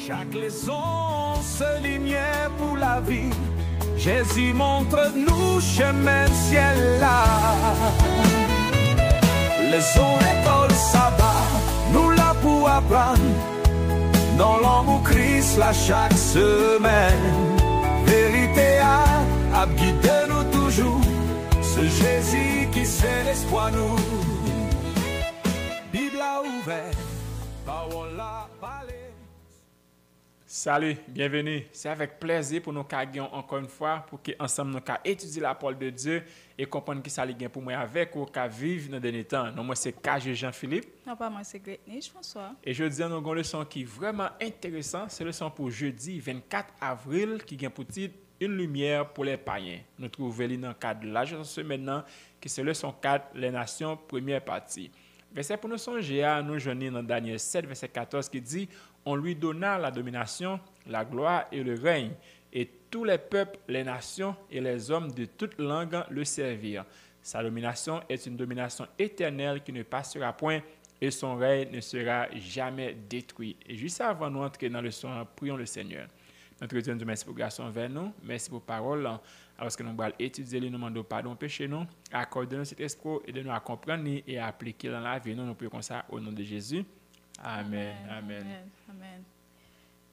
Chaque leçon, c'est lumière pour la vie. Jésus montre-nous chemin ciel là. Leçon école sabbat, nous là pour apprendre. Dans l'amour Christ là chaque semaine. Vérité a guidé nous toujours. Ce Jésus qui c'est l'espoir nous. Bible a ouvert, parole a parlé. Salut, bienvenue. C'est avec plaisir pour nous caguer encore une fois pour qu'ensemble nous étudier la parole de Dieu et comprendre qui ça li gen pour moi avec ou qu'à vivre dans les derniers temps. Non, moi c'est KG Jean-Philippe. Non, pas moi c'est Gretnish François. Et je dis nous avons une leçon qui est vraiment intéressante. C'est leçon pour jeudi 24 avril qui vient pour titre Une lumière pour les païens. Nous trouvons dans le cadre de la leçon maintenant qui c'est leçon 4, les nations, première partie. Verset pour nous songer à nous joindre dans Daniel 7, verset 14 qui dit on lui donna la domination, la gloire et le règne, et tous les peuples, les nations et les hommes de toute langue le servirent. Sa domination est une domination éternelle qui ne passera point, et son règne ne sera jamais détruit. Et juste avant de nous entrer dans le son, prions le Seigneur. Notre Dieu nous merci pour grâce envers nous, merci pour parole. Alors que nous allons étudier, nous demandons pardon péché nous, accordez-nous cet esprit et de nous à comprendre et à appliquer dans la vie. Nous prions comme ça au nom de Jésus. Amen. Amen. Amen.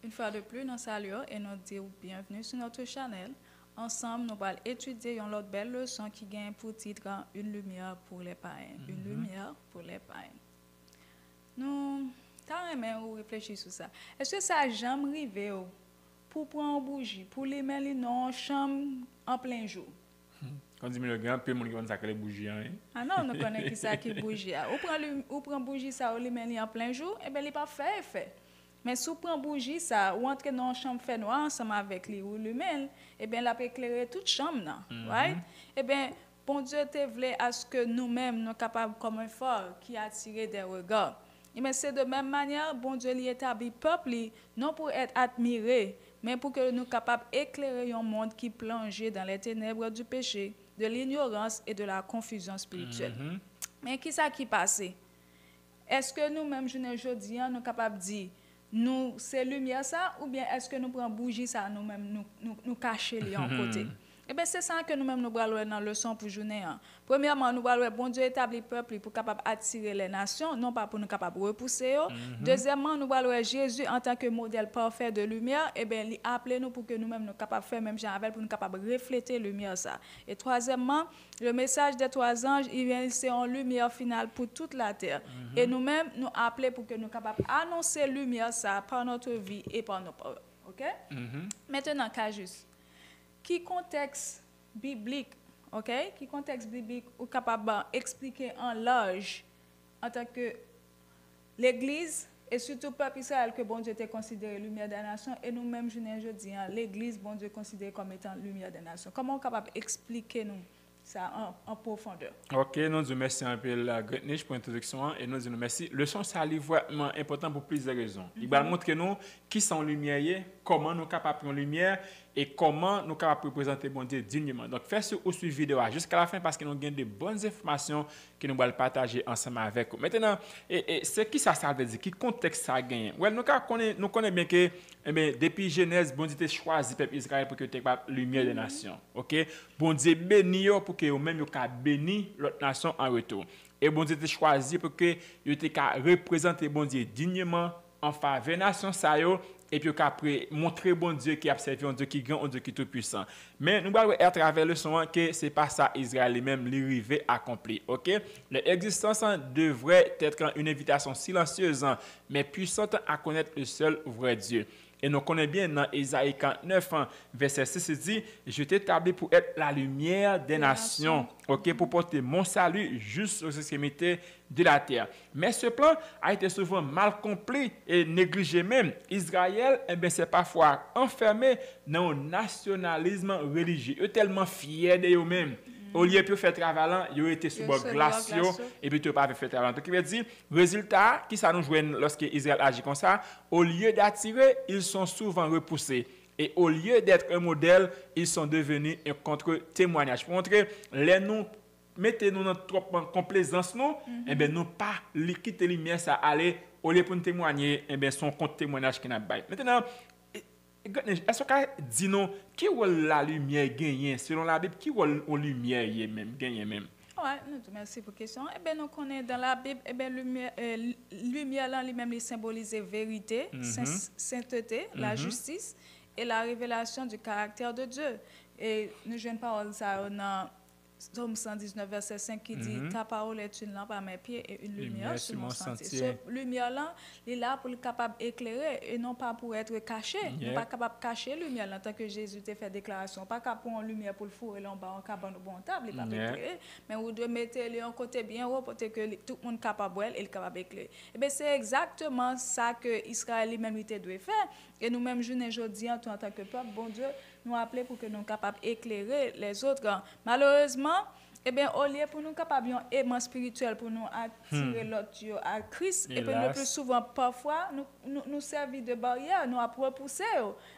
Une fois de plus, nous saluons et nous disons bienvenue sur notre channel. Ensemble, nous allons étudier une autre belle leçon qui gagne pour titre Une lumière pour les païens. Une lumière pour les païens. Nous avons réfléchi sur ça. Est-ce que ça a jamais arrivé pour prendre une bougie, pour les mettre dans une chambre en plein jour? Quand dit le grand, peu de monde qui va les bougies. Ah non, nous connaissons qui ça qui bougie. Ou prend bougie ça ou les met en plein jour, et bien il pas fait effet. Mais si on prend bougie ça ou entre dans une chambre fait noir ensemble avec lui ou lui-même, et bien la peut éclairer toute chambre là, right? Et bien bon Dieu te voulait à ce que nous-mêmes nous capables comme un phare qui attire des regards. Et bien c'est de même manière bon Dieu lui établit peuple non pour être admiré, mais pour que nous capables d'éclairer un monde qui plongeait dans les ténèbres du péché, de l'ignorance et de la confusion spirituelle. Mais qui ça qui passe? Est-ce que nous-mêmes, aujourd'hui, nous sommes capables de dire, nous, c'est lumière ça, ou bien est-ce que nous prenons bougie ça, nous-mêmes, nous cacher les en côté? Eh bien, c'est ça que nous-mêmes nous allons dans la leçon pour journée. Premièrement, nous allons bon Dieu établir le peuple pour capable attirer les nations, non pas pour nous capable repousser. Deuxièmement, nous allons Jésus en tant que modèle parfait de lumière, eh bien, il appelle nous pour que nous-mêmes nous capables faire même genre avec pour nous capable refléter lumière ça. Et troisièmement, le message des trois anges, il vient c'est en lumière finale pour toute la terre. Et nous-mêmes nous appelons pour que nous capables annoncer lumière ça par notre vie et par nos paroles. OK? Maintenant, cas juste. Qui contexte biblique, ok? Qui contexte biblique ou capable d'expliquer en large en tant que l'Église et surtout le peuple Israël que bon Dieu était considéré lumière des nations et nous-mêmes je dis l'Église bon Dieu considéré comme étant lumière des nations. Comment on est capable d'expliquer nous ça en profondeur? Ok, nous disons merci un peu la Gretnish pour l'introduction et nous disons merci. Le son ça est vraiment important pour plusieurs raisons. Il va montrer nous qui sont lumières, comment nous sommes capables de prendre lumière et comment nous sommes capables de représenter bon Dieu dignement. Donc, faites ou suivre la vidéo jusqu'à la fin parce que nous avons de bonnes informations que nous allons partager ensemble avec vous. Maintenant, c'est qui ça veut dire? Qui contexte ça gagne? Well, nous connaissons bien que depuis Genèse, bon Dieu a choisi le peuple Israël pour que tu aies la lumière des nations. Ok? Bon Dieu béni pour que vous-même béni l'autre nation en retour. Et bon Dieu a choisi pour que vous représenter bon Dieu dignement en faveur des nations et puis après montrer bon Dieu qui a servi un Dieu qui grand, un Dieu qui est tout puissant. Mais nous allons à travers le son que c'est pas ça Israël lui-même l'arrivée accompli. OK? L'existence devrait être une invitation silencieuse mais puissante à connaître le seul vrai Dieu. Et nous connaissons bien dans Isaïe 49, verset 6, il dit « Je t'ai établi pour être la lumière des nations, okay, pour porter mon salut juste aux extrémités de la terre. » Mais ce plan a été souvent mal compris et négligé même. Israël, c'est parfois enfermé dans un nationalisme religieux. Ils sont tellement fiers d'eux-mêmes. Au lieu de faire travail, ils ont été sous glace et puis ils n'ont pas fait travail. Donc, il veut dire, résultat, qui ça nous joue lorsque Israël agit comme ça, au lieu d'attirer, ils sont souvent repoussés. Et au lieu d'être un modèle, ils sont devenus un contre-témoignage. Pour montrer, les nous mettez-nous dans trop complaisance, nous, eh bien, nous pas quitter lumière, ça aller au lieu pour nous témoigner, eh bien, son compte témoignage qui n'a pas. Maintenant, est-ce que dit nous qui rôle la lumière gagne selon la Bible, qui rôle la lumière même gagne même? Oui, merci pour la question. Eh bien, nous connaissons dans la Bible, eh bien, lumière là, lui-même, il symbolise vérité, sainteté, la justice et la révélation du caractère de Dieu. Et nous jouons une parole ça dans Somme 119, verset 5 qui dit « Ta parole est une lampe à mes pieds et une lumière sur mon sentier. » Cette lumière-là, elle est là pour être capable d'éclairer et non pas pour être cachée. Nous pas capable de cacher la lumière en tant que Jésus t'a fait déclaration. Pas capable de prendre une lumière pour le four et là, on va en cabane au bon table, il pas éclairer. Mais vous devez mettre les en côté bien haut pour que tout le monde capable de voir et capable d'éclairer. Et bien, c'est exactement ça que Israël lui-même doit faire. Et nous-mêmes, aujourd'hui, en tant que peuple, bon Dieu, nous appeler pour que nous soyons capables d'éclairer les autres. Malheureusement, eh bien, au lieu pour nous capables d'un aimant spirituel pour nous attirer l'autre à Christ, et puis le plus souvent, parfois, nous servir de barrière, nous repousser.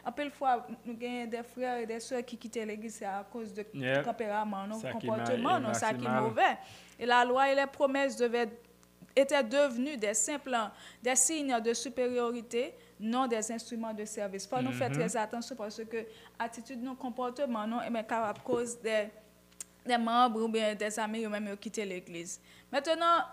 Un peu de fois, nous avons des frères et des sœurs qui quittent l'église à cause de tempérament, nos comportements, ça qui est mauvais. Et la loi et les promesses étaient devenues des signes de supériorité, non des instruments de service. Il faut nous faire très attention parce que attitude, nos comportements, non, est capable de cause des membres ou bien des amis ou même quitter l'église. Maintenant,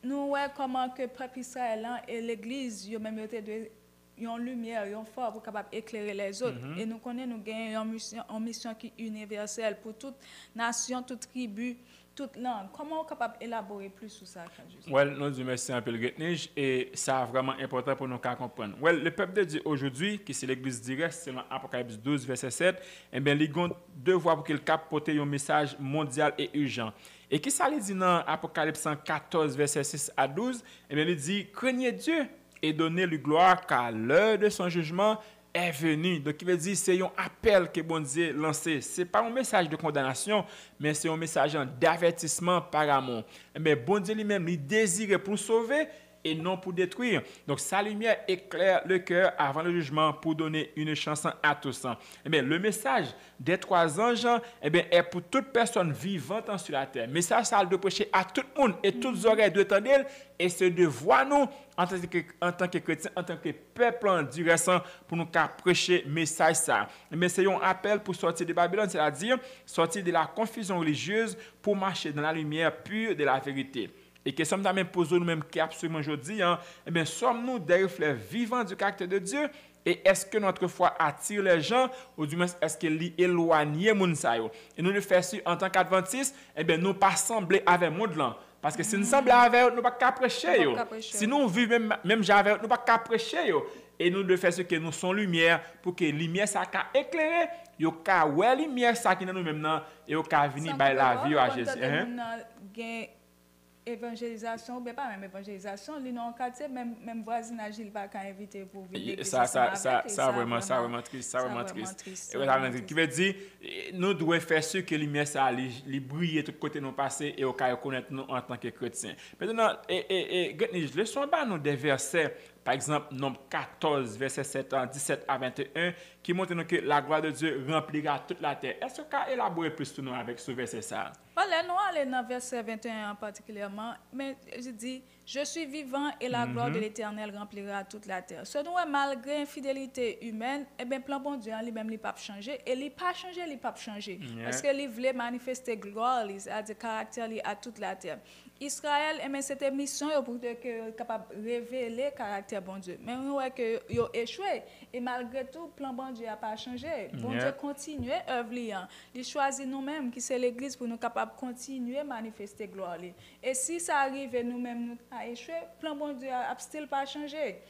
nous voyons comment que le peuple Israël et l'église, ils même ont une lumière, ils ont fort pour capable éclairer les autres. Et nous connaissons, nous gagnons une mission qui est universelle pour toute nation, toute tribu, toute langue. Comment on est capable d'élaborer plus sur ça? Well, nous disons merci un peu le Gretnige et ça est vraiment important pour nous comprendre. Well, le peuple de Dieu aujourd'hui, qui c'est l'église directe, c'est dans Apocalypse 12, verset 7, eh bien, ils ont devoir pour qu'il capte un message mondial et urgent. Et qui ça dit dans Apocalypse 14, verset 6 à 12, eh bien, il dit, craignez Dieu et donnez-lui gloire car l'heure de son jugement est venu. Donc, il veut dire, c'est un appel que bon Dieu lancé. Ce n'est pas un message de condamnation, mais c'est un message d'avertissement par amour. Mais bon Dieu lui-même, il désire pour sauver et non pour détruire. Donc, sa lumière éclaire le cœur avant le jugement pour donner une chance à tous. Eh bien, le message des 3 anges est pour toute personne vivante sur la terre. Le message, ça doit prêcher à tout le monde et toutes les oreilles doivent entendre et c'est de voir nous en tant que chrétiens, en tant que peuple du restant pour nous prêcher le message. Mais c'est un appel pour sortir de Babylone, c'est-à-dire sortir de la confusion religieuse pour marcher dans la lumière pure de la vérité. Et que sommes nous posons nous-mêmes qui absolument aujourd'hui, eh bien, sommes-nous des reflets vivants du caractère de Dieu? Et est-ce que notre foi attire les gens, ou du moins est-ce qu'elle éloigne les gens? Et nous le faisons en tant qu'adventistes, eh bien, nous pas sembler avec le monde là. Parce que si nous semblons avec eux, nous ne pouvons pas prêcher. Si nous vivons même avec eux, nous ne pouvons pas prêcher. Et nous devons faire ce que nous sommes lumière pour que la lumière ça éclairer. Yo ka ouais lumière ça qui dans nous même et yo ka venir by la vie à Jésus. Évangélisation, mais pas même évangélisation, les non quartier, même voisinage, il va inviter pour venir. Ça vraiment triste. Qui veut dire, nous devons faire ce que la lumière ça les briller tout côté nous passer et au cas connaître nous en tant que chrétiens. Maintenant, leçon pas nous des versets. Par exemple, nombre 14, verset 17 à 21, qui montre que la gloire de Dieu remplira toute la terre. Est-ce que vous pouvez élaborer plus sur nous avec ce verset ça? Voilà, nous allons dans verset 21 particulièrement, mais je dis, je suis vivant et la gloire de l'Éternel remplira toute la terre. Ce dont malgré l'infidélité humaine, eh bien, plan bon Dieu, lui-même, il pas changer, et il pas changer, il pas changer. Parce qu'il voulait manifester gloire, c'est-à-dire caractère à toute la terre. Israël, c'était une mission pour être capable de révéler le caractère bon Dieu. Mais on voit qu'ils ont échoué. Et malgré tout, le plan bon Dieu n'a pas changé. Bon Dieu continue à œuvrer. Il choisit nous-mêmes, qui c'est l'Église, pour nous capables de continuer à manifester gloire. Et si ça arrive et nous-mêmes nous avons échoué, le plan bon Dieu n'a still pas changé.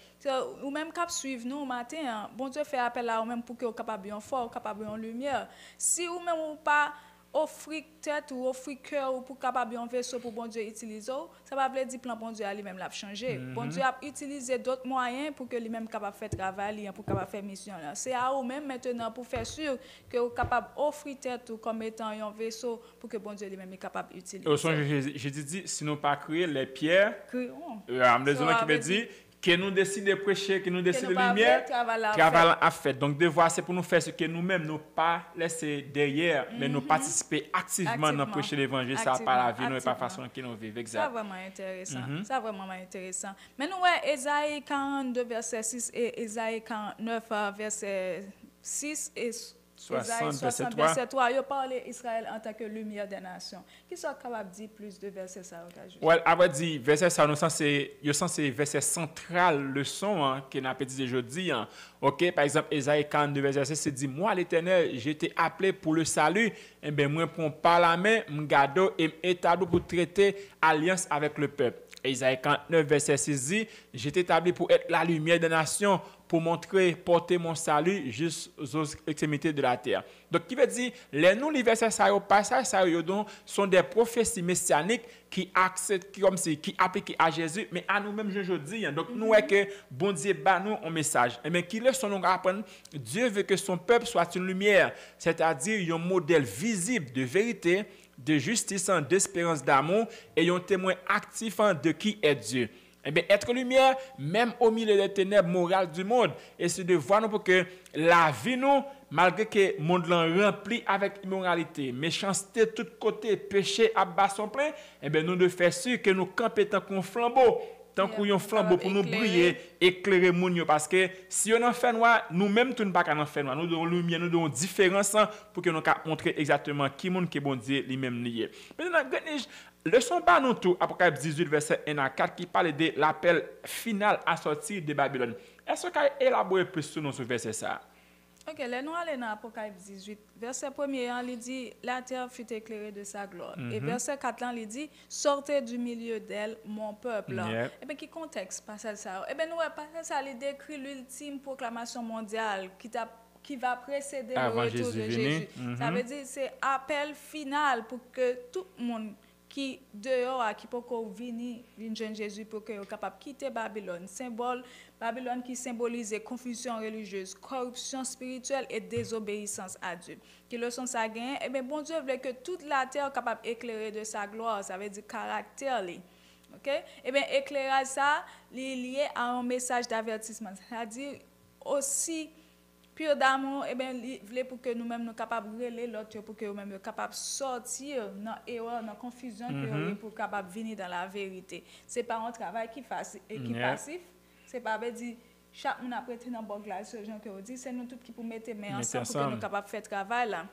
Ou même cap suivre nous au matin, bon Dieu fait appel à nous-mêmes pour que nous capable de fort, capable de lumière. Si nous-mêmes ou pas offrir tête ou offrir cœur ou pour capable un vaisseau pour bon Dieu utiliser, ça va veut dire plan bon Dieu lui-même l'a changer. Bon Dieu a utilisé d'autres moyens pour que lui-même capable faire travail, pour capable faire mission là. C'est à vous même maintenant pour faire sûr que vous capable offrir tête ou comme étant un vaisseau pour que bon Dieu lui-même est capable utiliser. Au sens je dis sinon pas créer les pierres. Les hommes qui veut dire que nous décidons de prêcher, que nous décidons de pas lumière, faire travail à faire. Donc, devoir, c'est pour nous faire ce que nous-mêmes, nous pas laisser derrière, mais nous participer activement dans prêcher l'évangile, ça par la vie, nous et par la façon que nous vivons. Exact. Ça vraiment intéressant. Ça vraiment intéressant. Mais nous, ouais, Ésaïe 42, verset 6 et Ésaïe 49, verset 6 et 60, verset 3, il parle d'Israël en tant que lumière des nations. Qui sont capables de dire plus de versets ça? Oui, avant de dire verset ça, nous c'est verset central leçon que nous avons dit aujourd'hui. OK, par exemple, Ésaïe 42, verset 6, c'est dit, moi l'Éternel, j'ai été appelé pour le salut. Eh bien, moi, prends par la main, m'gado et m'établis pour traiter alliance avec le peuple. Ésaïe 49, verset 6 dit, j'ai été établi pour être la lumière des nations, pour montrer, porter mon salut jusqu'aux extrémités de la terre. Donc, qui veut dire, les versets passage sont des prophéties messianiques qui appliquent à Jésus, mais à nous-mêmes aujourd'hui. Donc, nous, que bon Dieu bat nous un message. Mais qui le sont nous apprendre, Dieu veut que son peuple soit une lumière, c'est-à-dire un modèle visible de vérité, de justice, d'espérance, d'amour, et un témoin actif de qui est Dieu. Eh bien, être lumière, même au milieu des ténèbres morales du monde, et c'est de voir nous pour que la vie, nous, malgré que le monde l'en rempli avec immoralité, méchanceté de tous côtés, péché à bas son plein, eh bien, nous devons faire sûr que nous campons tant qu'on flambeau, tant qu'on y a un flambeau pour nous briller, éclairer les gens. Parce que si on en fait noir, nous-mêmes, tout ne pas en faire noir. Nous devons lumière, nous devons différence pour que nous puissions montrer exactement qui est qui bon Dieu lui-même lié. Maintenant, leçon par nous tout, Apocalypse 18, verset 1 à 4, qui parle de l'appel final à sortir de Babylone. Est-ce qu'on a élaboré plus sur nous ce verset ça? Ok, là, nous allons dans Apocalypse 18. Verset 1er, il dit, la terre fut éclairée de sa gloire. Et verset 4, il dit, sortez du milieu d'elle, mon peuple. Et bien, qui contexte passage ça? Et bien, nous, passage ça, il décrit l'ultime proclamation mondiale qui va précéder le retour de Jésus. Ça veut dire, c'est appel final pour que tout le monde qui dehors qui peut venir jeune Jésus pour que soit capable de quitter Babylone, symbole Babylone qui symbolise confusion religieuse, corruption spirituelle et désobéissance à Dieu. Qui le sont ça gain, et bien bon Dieu veut que toute la terre soit capable d'éclairer de sa gloire, ça veut dire caractère. OK? Et bien éclairage ça lié à un message d'avertissement, c'est-à-dire aussi pur d'amour, et bien, il voulait pour que nous-mêmes nous capables de relayer l'autre, pour que nous-mêmes nous capables de sortir dans l'erreur, dans la confusion, pour capable de venir dans la vérité. Ce n'est pas un travail qui est passif, ce n'est pas dire chaque monde a prêté dans le bon glace, ce genre que vous dites, c'est nous tous qui pour mettre main ensemble pour que nous soyons capables de faire ce travail là.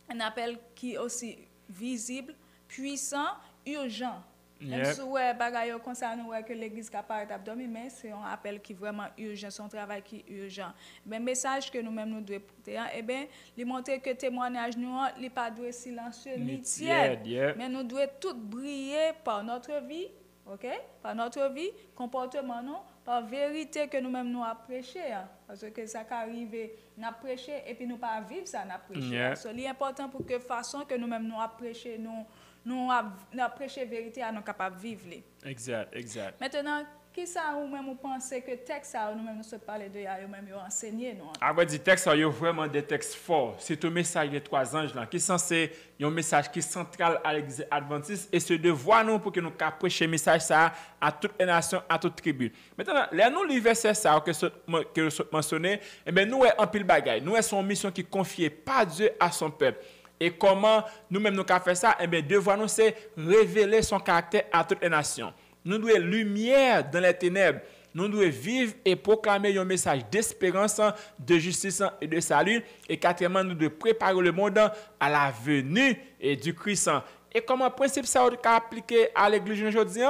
Un appel qui est aussi visible, puissant, urgent. Même si vous avez que l'Église est capable d'abdominer, mais c'est un appel qui est vraiment urgent, c'est un travail qui est urgent. Le message que nous-mêmes nous devons porter, eh bien, il montre que le témoignage n'est pas silencieux ni tiède, mais nous devons tout briller par notre vie, ok? Par notre vie, comportement, non? Par vérité que nous-mêmes nous avons prêché. Parce que ça arrive, nous avons prêché et puis nous pas vivre ça, nous avons prêché. C'est important pour que façon que nous-mêmes nous avons prêché, nous avons prêché la vérité à nous capables de vivre. Exact. Maintenant, qui ça ou même vous pensez que texte ça nous même nous se parler de ya même enseigner nous? À vrai dire texte il y a vraiment des textes forts. C'est un message des trois anges là qui est censé un message qui est central à l'église adventiste et ce devoir nous pour que nous prêcher message ça à toutes les nations, à toutes les tribus. Maintenant, là nous les versets ça que je mentionné, eh ben nous en pile bagaille. Nous c'est une mission qui confiée par Dieu à son peuple. Et comment nous-mêmes nous avons fait ça? Eh bien, devoir nous, c'est révéler son caractère à toutes les nations. Nous devons lumière dans les ténèbres. Nous devons vivre et proclamer un message d'espérance, de justice et de salut. Et quatrièmement, nous devons préparer le monde à la venue du Christ. Et comment le principe ça est appliqué à l'église aujourd'hui?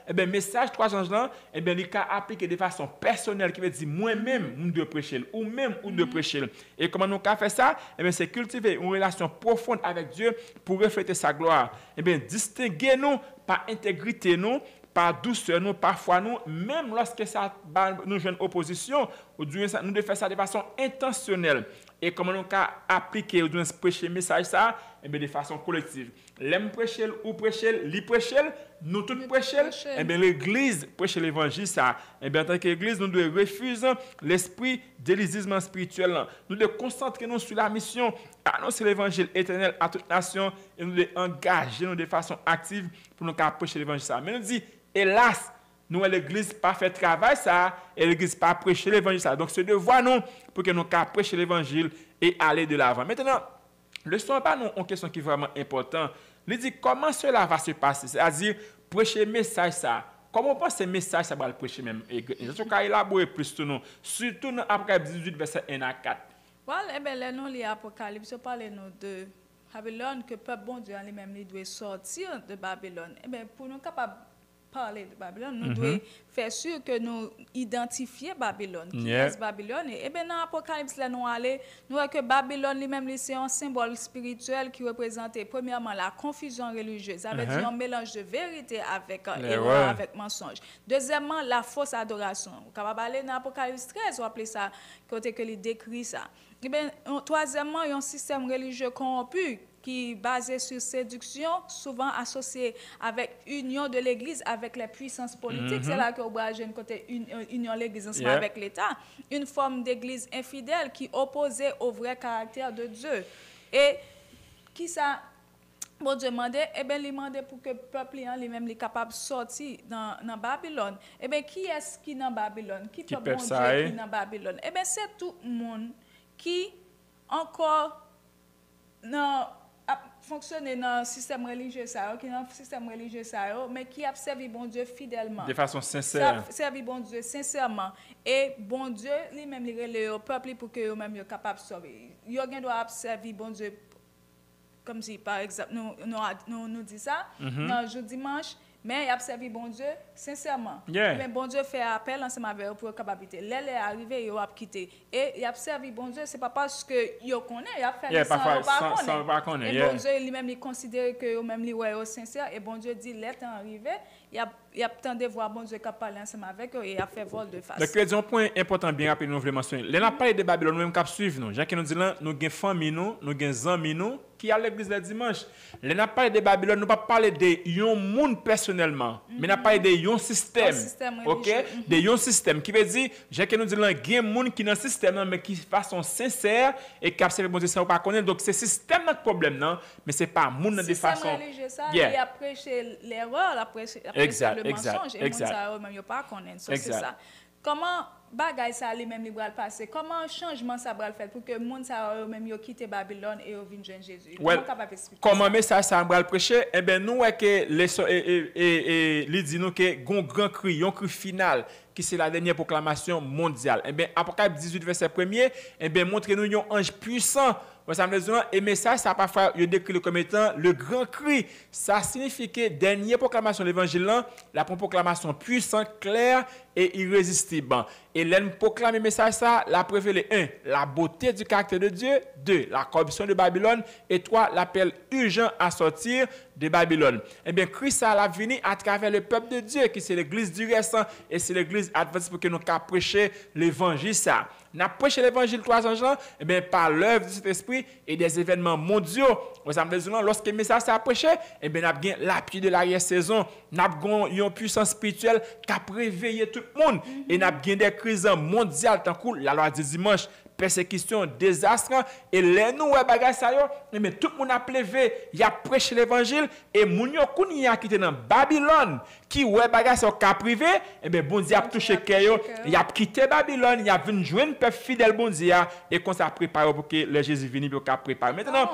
Eh bien, message trois anges là, eh bien, il est appliqué de façon personnelle, qui veut dire moi-même, nous devons prêcher, ou même, nous devons prêcher. Et comment nous avons fait ça? Eh bien, c'est cultiver une relation profonde avec Dieu pour refléter sa gloire. Eh bien, distinguer nous par intégrité, nous, par douceur, nous, parfois nous, même lorsque ça nous joue une opposition, nous devons faire ça de façon intentionnelle. Et comment nous appliquer ou prêcher le message ça, eh bien, de façon collective. L'aime prêcher ou prêcher, li prêcher, nous tous prêcher, eh bien, l'église prêcher l'évangile ça. Eh bien, en tant qu'église, nous devons refuser l'esprit d'élisisme spirituel. Nous devons concentrer nous sur la mission, annoncer l'évangile éternel à toute nation et nous devons engager nous de façon active pour nous prêcher l'évangile ça. Mais nous dit, hélas, nous, l'Église, pas fait travail ça, et l'Église pas prêcher l'évangile ça. Donc, c'est devoir nous pour que nous puissions prêcher l'évangile et aller de l'avant. Maintenant, le son pas une question qui est vraiment importante. Il dit comment cela va se passer, c'est-à-dire prêcher message ça. Comment on pense que ce message ça va le prêcher même? Et je vais élaborer plus sur nous, surtout dans Apocalypse 18 verset 1 à 4. Voilà, eh bien, nous lisons l'Apocalypse, on parle de Babylone, que le peuple bon Dieu lui-même doit sortir de Babylone. Eh bien, pour nous capables parler de Babylone, nous devons faire sûr que nous identifions Babylone. Qui est Babylone? Et bien, dans l'Apocalypse, là, nous voyons que Babylone lui-même, c'est un symbole spirituel qui représente, premièrement, la confusion religieuse. Ça veut dire un mélange de vérité avec erreur, avec mensonge. Deuxièmement, la fausse adoration. Vous pouvez aller dans l'Apocalypse 13, vous appelez ça, côté que il décrit ça. Et bien, troisièmement, il y a un système religieux corrompu qui est basé sur séduction, souvent associé avec union de l'Église avec les puissances politiques. C'est là que vous avez un côté union de l'Église ensemble avec l'État. Une forme d'Église infidèle qui opposait au vrai caractère de Dieu. Et qui ça, bon Dieu demandait, eh bien, il demandait pour que le peuple lui-même est capable de sortir dans Babylone. Eh bien, qui est-ce qui est dans Babylone? Qui peut bon Dieu qui est dans Babylone? Eh bien, c'est tout le monde qui encore fonctionner dans le système religieux, mais qui a servi bon Dieu fidèlement. De façon sincère. Servi bon Dieu sincèrement. Et bon Dieu, lui-même, il relève au peuple pour que eux-mêmes soient capables de sauver. Ils doivent servir bon Dieu, comme si, par exemple, nous dit ça, dans le jour dimanche, mais il a servi bon Dieu sincèrement. Mais bon Dieu fait appel ensemble avec eux pour la capacité. L'aile est arrivé, il a quitté. Et il a servi bon Dieu, ce n'est pas parce qu'il connaît, il a fait sans pas connaître. Et bon Dieu lui-même, il considère que lui-même, il est sincère. Et bon Dieu dit, l'aile est arrivé, il a tenté de voir bon Dieu qui a parlé ensemble avec eux et il a fait vol de face. Donc, il y a un point important, bien rapide, nous voulons mentionner. Là, on a parlé de Babylone, nous-mêmes qui suivons. Jean qui nous dit là, nous avons famille, nous avons amis, qui à l'église le dimanche. Là, on a parlé de Babylone, nous ne parlons pas parler de yon monde personnellement, mais on a parlé de yon système. OK? De yon système qui veut dire, Jean qui nous dit là, il y a un monde qui est dans le système, mais qui de façon sincère et qui a servi bon Dieu sans pas connaître. Donc, c'est le système notre problème, non? Mais ce n'est pas le monde de façon. Le système religieux, ça, il a prêché l'erreur, il a prêché le mensonge, et ça, même pas connaître. C'est ça. Comment bagay ça lui même va passer? Comment changement ça va le faire pour que monde ça même yo quitter Babylone et vienne joindre Jésus? Comment message ça va le prêcher? Eh ben nous que les dit nous que gon grand cri, un cri final qui c'est la dernière proclamation mondiale. Eh ben Apocalypse 18 verset 1er, eh ben montrez-nous un ange puissant. Et message, ça parfois, il décrit comme étant le grand cri. Ça signifie que dernière proclamation de l'évangile, la proclamation puissante, claire et irrésistible. Et l'elle proclame le message, ça, la révèle 1, la beauté du caractère de Dieu, 2, la corruption de Babylone, et 3, l'appel urgent à sortir de Babylone. Eh bien, Christ a venu à travers le peuple de Dieu, qui c'est l'église du récent, et c'est l'église adventiste pour que nous puissions prêcher l'évangile, ça. Nous avons prêché l'évangile 300 ans, eh bien, par l'œuvre de cet esprit et des événements mondiaux. Lorsque le message a prêché, eh bien, nous avons l'appui de l'arrière-saison. Nous avons une puissance spirituelle qui a réveillé tout le monde. Et nous avons des crises mondiales, tant que la loi du dimanche, persécution, désastre, et les nous, mais tout le monde a plevé, il a prêché l'évangile, et moun yo kouni a quitté dans Babylone, qui ouais bagay sa ka privé, et bien bon Dieu a touché cœur, il a quitté Babylone, il a venu joindre un peuple fidèle bon Dieu, et qu'on s'est préparé pour que le Jésus vienne pour qu'il prépare. Maintenant,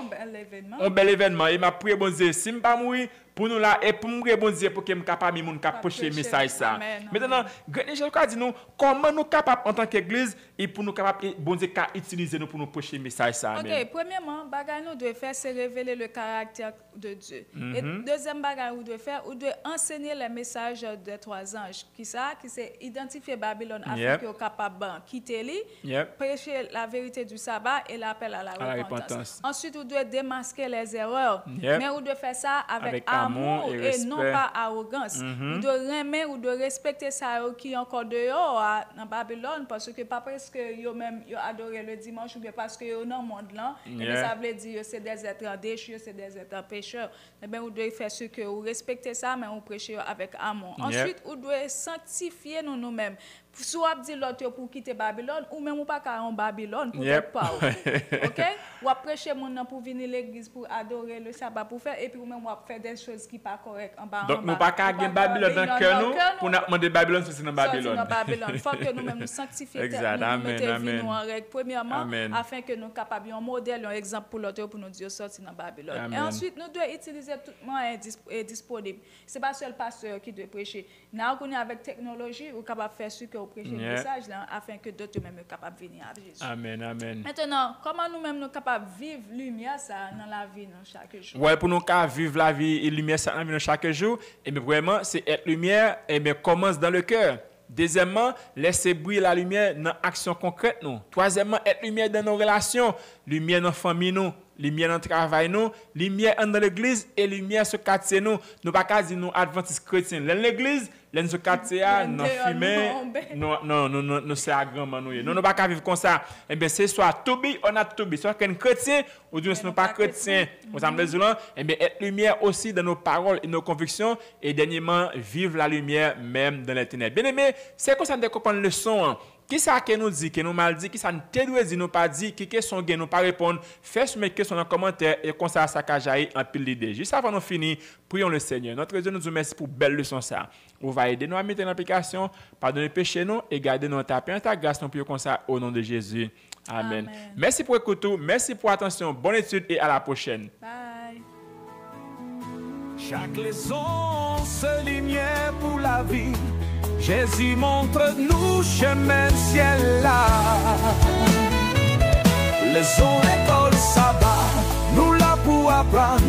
un bel événement, et m'a prié bon Dieu, si m'pas mourir pour nous là et pour me bon Dieu pour que me capable moun cap prêcher message ça. Maintenant, je dit nous comment nous capable en tant qu'église et pour nous capable bon Dieu qu'a utiliser nous pour nous prêcher message ça. OK, premièrement, bagay nous doit faire c'est révéler le caractère de Dieu. Et deuxième bagay nous doit faire ou doit enseigner les messages des trois anges qui c'est identifier Babylone afin que capable quitter lui, prêcher la vérité du sabbat et l'appel à la repentance. Ensuite, on doit démasquer les erreurs, mais on doit faire ça avec amour et non pas arrogance. On doit aimer ou doit respecter ça qui est encore dehors dans Babylone parce que pas parce que yo même yo adoré le dimanche ou bien parce que yo dans le monde là, et ça veut dire c'est des êtres déchus, c'est des êtres pécheurs. Mais bien on doit faire ce que vous respectez ça mais on prêche avec amour. Ensuite, on doit sanctifier nous-mêmes. Soit dit l'autre pour quitter Babylone, ou même ou pas qu'à en Babylone, pour Yep. pas. OK? Ou à prêcher mon nom pour venir à l'église pour adorer le sabbat pour faire, et puis ou même ou à faire des choses qui pas correctes en bas. Donc, nous pas qu'à gagner Babylone dans le cœur, nous, pour nous demander Babylone, c'est dans Babylone. Dans Babylone. Il faut que nous-mêmes nous sanctifions, Exact. nous Amen, mettions amen. vie nous en règle, premièrement, Amen. afin que nous soyons capables d'un modèle, un exemple pour l'autre, pour nous dire sortir dans Babylone. Amen. Et ensuite, nous devons utiliser tout le monde disponible. Ce n'est pas seul pasteur qui doit prêcher. Nous, avec technologie, nous sommes capables de faire ce que vous prêchez le message, là, afin que d'autres même soient capables de venir à Jésus. Amen, amen. Maintenant, comment nous-mêmes nous sommes capables de vivre lumière ça dans la vie nous, chaque jour? Ouais, pour nous qu'à vivre la vie et lumière ça dans la vie de chaque jour, et bien vraiment, c'est être lumière, et bien commence dans le cœur. Deuxièmement, laisser briller la lumière dans l'action concrète nous. Troisièmement, être lumière dans nos relations, lumière dans la famille nous, lumière dans le travail nous, lumière dans l'église et lumière sur le quartier nous. Nous pas qu'à dire nous adventistes chrétiens. Dans l'église, dans ce quartier, nous fumer, nous c'est agrément nous. Nous pas qu'à vivre comme ça. Eh bien, c'est soit to be or not to be. Soit qu'un chrétien ou bien nous pas chrétien. Vous avez besoin, eh bien, être lumière aussi dans nos paroles et nos convictions et dernièrement, vivre la lumière même dans les ténèbres. Bien aimé, c'est comme ça de comprendre le leçon. Qui ça que nous dit, que nous mal dit, qui ça nous te dit, nous pas dit, qui question que nous pas répondre, faites sur mes questions dans les commentaires et comme ça a jailli en pile d'idées. Juste avant de finir, prions le Seigneur. Notre Dieu nous remercie pour belle leçon ça. On va aider nous à mettre en application, pardonner les péchés nous et garder nos tapés en ta grâce, nous prions comme ça au nom de Jésus. Amen. Amen. Merci pour écouter, merci pour l'attention, bonne étude et à la prochaine. Bye. Chaque leçon se lumière pour la vie. Jésus montre-nous chemin ciel là. Leçon école sabbat, nous là pour apprendre.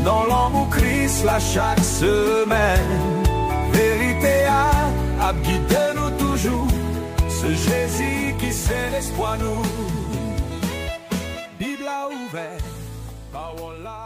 Dans l'amour Christ là chaque semaine. Vérité à guider nous toujours. Ce Jésus qui c'est l'espoir nous. Bible a ouvert, parole là.